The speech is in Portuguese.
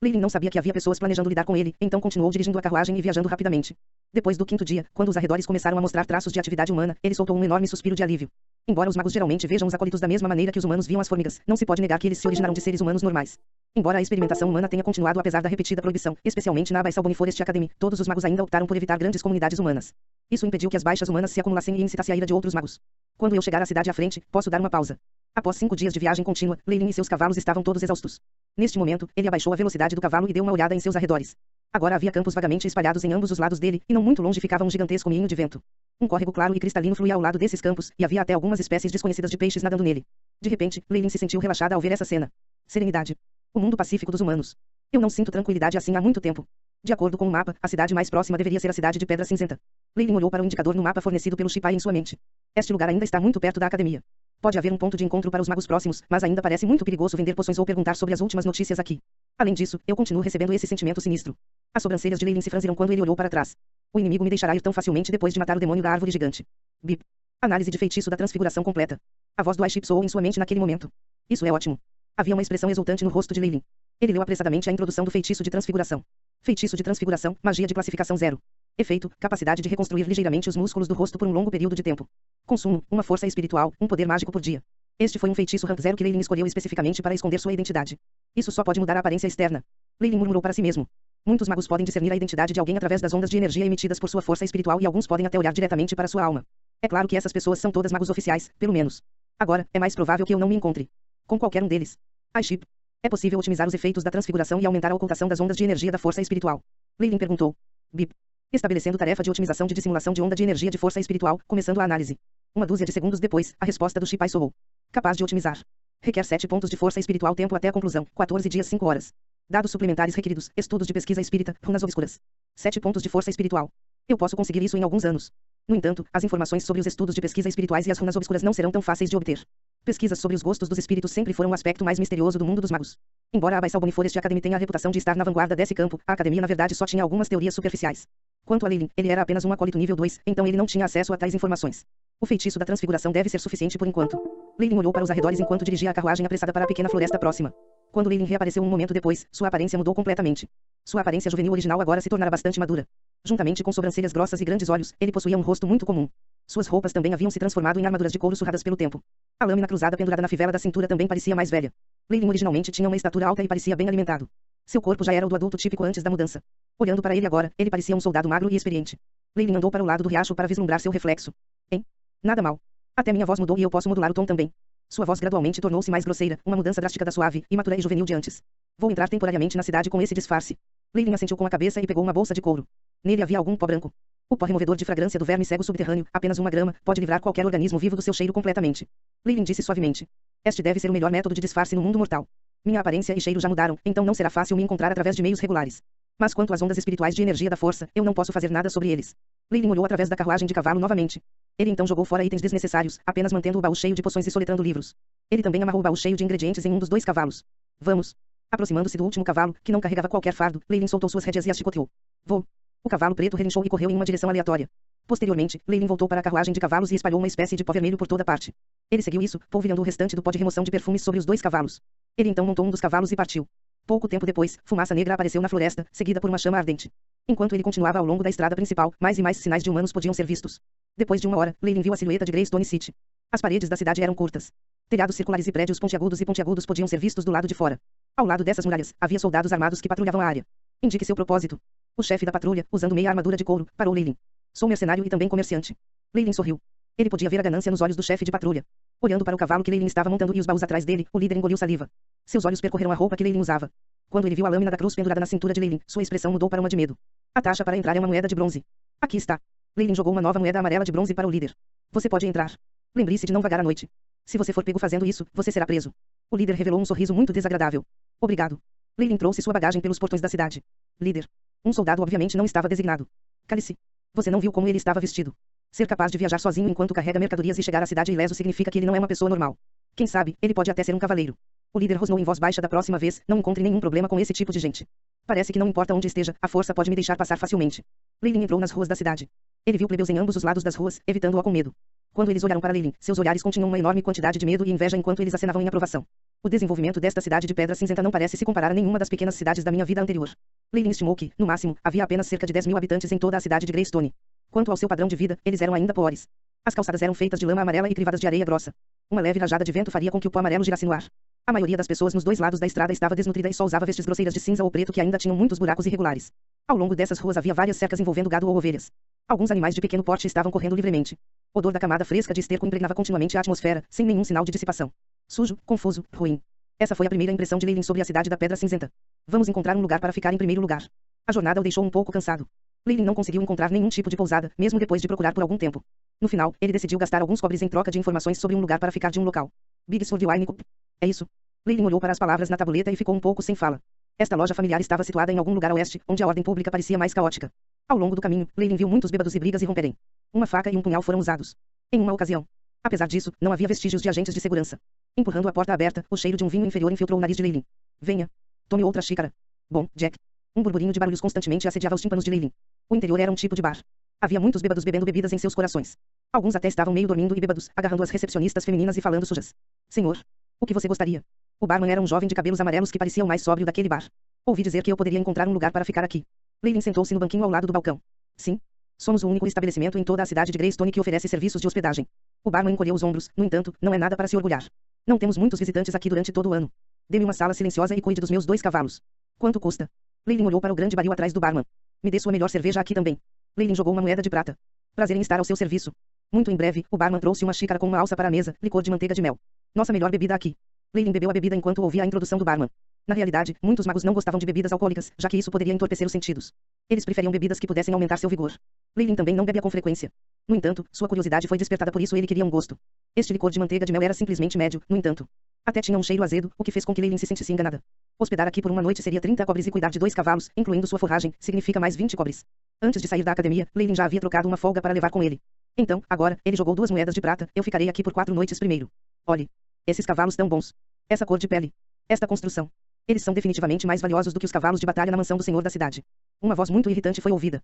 Leilin não sabia que havia pessoas planejando lidar com ele, então continuou dirigindo a carruagem e viajando rapidamente. Depois do quinto dia, quando os arredores começaram a mostrar traços de atividade humana, ele soltou um enorme suspiro de alívio. Embora os magos geralmente vejam os acólitos da mesma maneira que os humanos viam as formigas, não se pode negar que eles se originaram de seres humanos normais. Embora a experimentação humana tenha continuado apesar da repetida proibição, especialmente na Abyssal Bone Forest Academy, todos os magos ainda optaram por evitar grandes comunidades humanas. Isso impediu que as baixas humanas se acumulassem e incitasse a ira de outros magos. Quando eu chegar à cidade à frente, posso dar uma pausa. Após 5 dias de viagem contínua, Leilin e seus cavalos estavam todos exaustos. Neste momento, ele abaixou a velocidade do cavalo e deu uma olhada em seus arredores. Agora havia campos vagamente espalhados em ambos os lados dele, e não muito longe ficava um gigantesco moinho de vento. Um córrego claro e cristalino fluía ao lado desses campos, e havia até algumas espécies desconhecidas de peixes nadando nele. De repente, Leilin se sentiu relaxada ao ver essa cena. Serenidade. O mundo pacífico dos humanos. Eu não sinto tranquilidade assim há muito tempo. De acordo com o mapa, a cidade mais próxima deveria ser a cidade de Pedra Cinzenta. Leilin olhou para o indicador no mapa fornecido pelo Shipai em sua mente. Este lugar ainda está muito perto da academia. Pode haver um ponto de encontro para os magos próximos, mas ainda parece muito perigoso vender poções ou perguntar sobre as últimas notícias aqui. Além disso, eu continuo recebendo esse sentimento sinistro. As sobrancelhas de Leilin se franziram quando ele olhou para trás. O inimigo me deixará ir tão facilmente depois de matar o demônio da árvore gigante. Bip. Análise de feitiço da transfiguração completa. A voz do Aiship soou em sua mente naquele momento. Isso é ótimo. Havia uma expressão exultante no rosto de Leilin. Ele leu apressadamente a introdução do feitiço de transfiguração. Feitiço de transfiguração, magia de classificação 0. Efeito, capacidade de reconstruir ligeiramente os músculos do rosto por um longo período de tempo. Consumo, uma força espiritual, um poder mágico por dia. Este foi um feitiço rank 0 que Leilin escolheu especificamente para esconder sua identidade. Isso só pode mudar a aparência externa. Leilin murmurou para si mesmo. Muitos magos podem discernir a identidade de alguém através das ondas de energia emitidas por sua força espiritual e alguns podem até olhar diretamente para sua alma. É claro que essas pessoas são todas magos oficiais, pelo menos. Agora, é mais provável que eu não me encontre com qualquer um deles. Aiship. É possível otimizar os efeitos da transfiguração e aumentar a ocultação das ondas de energia da força espiritual. Leilin perguntou. Bip. Estabelecendo tarefa de otimização de dissimulação de onda de energia de força espiritual, começando a análise. 1 dúzia de segundos depois, a resposta do Shipai soou. Capaz de otimizar. Requer 7 pontos de força espiritual tempo até a conclusão, 14 dias 5 horas. Dados suplementares requeridos, estudos de pesquisa espírita, runas obscuras. 7 pontos de força espiritual. Eu posso conseguir isso em alguns anos. No entanto, as informações sobre os estudos de pesquisa espirituais e as runas obscuras não serão tão fáceis de obter. Pesquisas sobre os gostos dos espíritos sempre foram o aspecto mais misterioso do mundo dos magos. Embora a Abyssal Bone Forest Academy tenha a reputação de estar na vanguarda desse campo, a academia na verdade só tinha algumas teorias superficiais. Quanto a Leilin, ele era apenas um acólito nível 2, então ele não tinha acesso a tais informações. O feitiço da transfiguração deve ser suficiente por enquanto. Leilin olhou para os arredores enquanto dirigia a carruagem apressada para a pequena floresta próxima. Quando Leilin reapareceu um momento depois, sua aparência mudou completamente. Sua aparência juvenil original agora se tornara bastante madura. Juntamente com sobrancelhas grossas e grandes olhos, ele possuía um rosto muito comum. Suas roupas também haviam se transformado em armaduras de couro surradas pelo tempo. A lâmina cruzada pendurada na fivela da cintura também parecia mais velha. Leilin originalmente tinha uma estatura alta e parecia bem alimentado. Seu corpo já era o do adulto típico antes da mudança. Olhando para ele agora, ele parecia um soldado magro e experiente. Leilin andou para o lado do riacho para vislumbrar seu reflexo. Hein? Nada mal. Até minha voz mudou e eu posso modular o tom também. Sua voz gradualmente tornou-se mais grosseira, uma mudança drástica da suave, imatura e juvenil de antes. Vou entrar temporariamente na cidade com esse disfarce. Leilin assentiu com a cabeça e pegou uma bolsa de couro. Nele havia algum pó branco. O pó removedor de fragrância do verme cego subterrâneo, apenas 1 grama, pode livrar qualquer organismo vivo do seu cheiro completamente. Leilin disse suavemente. Este deve ser o melhor método de disfarce no mundo mortal. Minha aparência e cheiro já mudaram, então não será fácil me encontrar através de meios regulares. Mas quanto às ondas espirituais de energia da força, eu não posso fazer nada sobre eles. Leilin olhou através da carruagem de cavalo novamente. Ele então jogou fora itens desnecessários, apenas mantendo o baú cheio de poções e soletrando livros. Ele também amarrou o baú cheio de ingredientes em um dos 2 cavalos. Vamos. Aproximando-se do último cavalo, que não carregava qualquer fardo, Leilin soltou suas rédeas e as chicoteou. Vou. O cavalo preto relinchou e correu em uma direção aleatória. Posteriormente, Leilin voltou para a carruagem de cavalos e espalhou uma espécie de pó vermelho por toda parte. Ele seguiu isso, polvilhando o restante do pó de remoção de perfumes sobre os 2 cavalos. Ele então montou um dos cavalos e partiu. Pouco tempo depois, fumaça negra apareceu na floresta, seguida por uma chama ardente. Enquanto ele continuava ao longo da estrada principal, mais e mais sinais de humanos podiam ser vistos. Depois de 1 hora, Leilin viu a silhueta de Greystone City. As paredes da cidade eram curtas. Telhados circulares e prédios pontiagudos podiam ser vistos do lado de fora. Ao lado dessas muralhas, havia soldados armados que patrulhavam a área. Indique seu propósito. O chefe da patrulha, usando meia armadura de couro, parou Leilin. Sou mercenário e também comerciante. Leilin sorriu. Ele podia ver a ganância nos olhos do chefe de patrulha. Olhando para o cavalo que Leilin estava montando e os baús atrás dele, o líder engoliu saliva. Seus olhos percorreram a roupa que Leilin usava. Quando ele viu a lâmina da cruz pendurada na cintura de Leilin, sua expressão mudou para uma de medo. A taxa para entrar é uma moeda de bronze. Aqui está. Leilin jogou uma nova moeda amarela de bronze para o líder. Você pode entrar. Lembre-se de não vagar à noite. Se você for pego fazendo isso, você será preso. O líder revelou um sorriso muito desagradável. Obrigado. Leilin trouxe sua bagagem pelos portões da cidade. Líder. Um soldado obviamente não estava designado. Cale-se. Você não viu como ele estava vestido. Ser capaz de viajar sozinho enquanto carrega mercadorias e chegar à cidade ileso significa que ele não é uma pessoa normal. Quem sabe, ele pode até ser um cavaleiro. O líder rosnou em voz baixa. Da próxima vez, não encontre nenhum problema com esse tipo de gente. Parece que não importa onde esteja, a força pode me deixar passar facilmente. Leilin entrou nas ruas da cidade. Ele viu plebeus em ambos os lados das ruas, evitando-o com medo. Quando eles olharam para Leilin, seus olhares continham uma enorme quantidade de medo e inveja enquanto eles acenavam em aprovação. O desenvolvimento desta cidade de Pedra Cinzenta não parece se comparar a nenhuma das pequenas cidades da minha vida anterior. Leilin estimou que, no máximo, havia apenas cerca de 10.000 habitantes em toda a cidade de Greystone. Quanto ao seu padrão de vida, eles eram ainda piores. As calçadas eram feitas de lama amarela e crivadas de areia grossa. Uma leve rajada de vento faria com que o pó amarelo girasse no ar. A maioria das pessoas nos dois lados da estrada estava desnutrida e só usava vestes grosseiras de cinza ou preto que ainda tinham muitos buracos irregulares. Ao longo dessas ruas havia várias cercas envolvendo gado ou ovelhas. Alguns animais de pequeno porte estavam correndo livremente. O odor da camada fresca de esterco impregnava continuamente a atmosfera, sem nenhum sinal de dissipação. Sujo, confuso, ruim. Essa foi a primeira impressão de Leilin sobre a cidade da Pedra Cinzenta. Vamos encontrar um lugar para ficar em primeiro lugar. A jornada o deixou um pouco cansado. Leilin não conseguiu encontrar nenhum tipo de pousada, mesmo depois de procurar por algum tempo. No final, ele decidiu gastar alguns cobres em troca de informações sobre um lugar para ficar de um local. Bigsford Wine Co. É isso. Leilin olhou para as palavras na tabuleta e ficou um pouco sem fala. Esta loja familiar estava situada em algum lugar a oeste, onde a ordem pública parecia mais caótica. Ao longo do caminho, Leilin viu muitos bêbados e brigas irromperem. Uma faca e um punhal foram usados. Em uma ocasião. Apesar disso, não havia vestígios de agentes de segurança. Empurrando a porta aberta, o cheiro de um vinho inferior infiltrou o nariz de Leilin. Venha. Tome outra xícara. Bom, Jack. Um burburinho de barulhos constantemente assediava os tímpanos de Leilin. O interior era um tipo de bar. Havia muitos bêbados bebendo bebidas em seus corações. Alguns até estavam meio dormindo e bêbados, agarrando as recepcionistas femininas e falando sujas. Senhor. O que você gostaria? O barman era um jovem de cabelos amarelos que parecia o mais sóbrio daquele bar. Ouvi dizer que eu poderia encontrar um lugar para ficar aqui. Leilin sentou-se no banquinho ao lado do balcão. Sim. Somos o único estabelecimento em toda a cidade de Greystone que oferece serviços de hospedagem. O barman encolheu os ombros, no entanto, não é nada para se orgulhar. Não temos muitos visitantes aqui durante todo o ano. Dê-me uma sala silenciosa e cuide dos meus 2 cavalos. Quanto custa? Leilin olhou para o grande baril atrás do barman. Me dê sua melhor cerveja aqui também. Leilin jogou uma moeda de prata. Prazer em estar ao seu serviço. Muito em breve, o barman trouxe uma xícara com uma alça para a mesa, licor de manteiga de mel. Nossa melhor bebida aqui. Leilin bebeu a bebida enquanto ouvia a introdução do barman. Na realidade, muitos magos não gostavam de bebidas alcoólicas, já que isso poderia entorpecer os sentidos. Eles preferiam bebidas que pudessem aumentar seu vigor. Leilin também não bebia com frequência. No entanto, sua curiosidade foi despertada por isso e ele queria um gosto. Este licor de manteiga de mel era simplesmente médio, no entanto. Até tinha um cheiro azedo, o que fez com que Leilin se sentisse enganada. Hospedar aqui por uma noite seria 30 cobres e cuidar de 2 cavalos, incluindo sua forragem, significa mais 20 cobres. Antes de sair da academia, Leilin já havia trocado uma folga para levar com ele. Então, agora, ele jogou 2 moedas de prata, eu ficarei aqui por 4 noites primeiro. Olhe. Esses cavalos tão bons. Essa cor de pele. Esta construção. Eles são definitivamente mais valiosos do que os cavalos de batalha na mansão do senhor da cidade. Uma voz muito irritante foi ouvida.